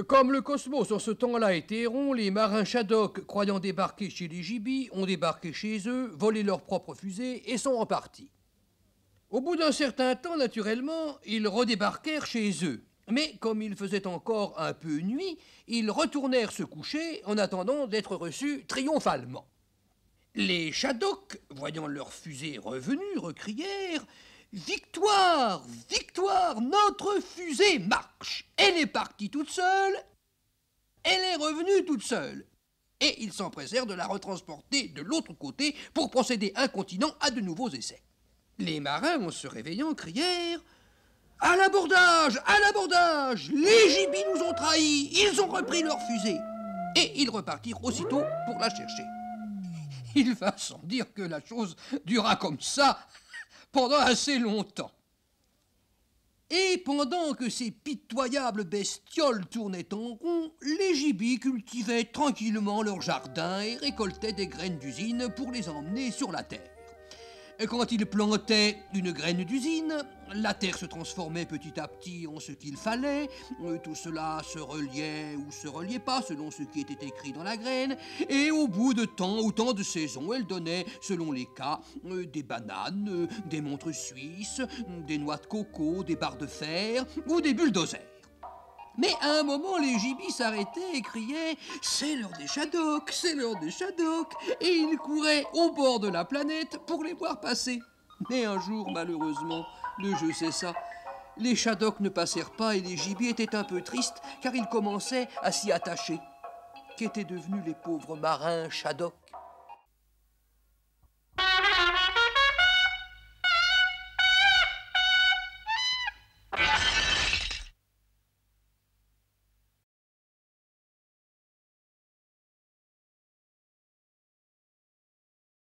Comme le cosmos en ce temps-là était rond, les marins Shadok, croyant débarquer chez les gibis, ont débarqué chez eux, volé leurs propres fusées et sont repartis. Au bout d'un certain temps, naturellement, ils redébarquèrent chez eux. Mais comme il faisait encore un peu nuit, ils retournèrent se coucher en attendant d'être reçus triomphalement. Les Shadok, voyant leur fusée revenue, recrièrent Victoire, victoire, notre fusée marche. Elle est partie toute seule, elle est revenue toute seule. Et ils s'empressèrent de la retransporter de l'autre côté pour procéder incontinent à de nouveaux essais. Les marins, en se réveillant, crièrent à l'abordage, à l'abordage. Les gibis nous ont trahis, ils ont repris leur fusée. Et ils repartirent aussitôt pour la chercher. Il va sans dire que la chose dura comme ça pendant assez longtemps. Et pendant que ces pitoyables bestioles tournaient en rond, les gibis cultivaient tranquillement leur jardin et récoltaient des graines d'usine pour les emmener sur la terre. Quand ils plantaient une graine d'usine, la terre se transformait petit à petit en ce qu'il fallait. Tout cela se reliait ou se reliait pas selon ce qui était écrit dans la graine. Et au bout de temps ou tant de saisons, elle donnait, selon les cas, des bananes, des montres suisses, des noix de coco, des barres de fer ou des bulldozers. Mais à un moment, les gibis s'arrêtaient et criaient « C'est l'heure des Shadok, c'est l'heure des Shadok !» Et ils couraient au bord de la planète pour les voir passer. Mais un jour, malheureusement, le jeu cessa. Les Shadok ne passèrent pas et les gibis étaient un peu tristes car ils commençaient à s'y attacher. Qu'étaient devenus les pauvres marins Shadok?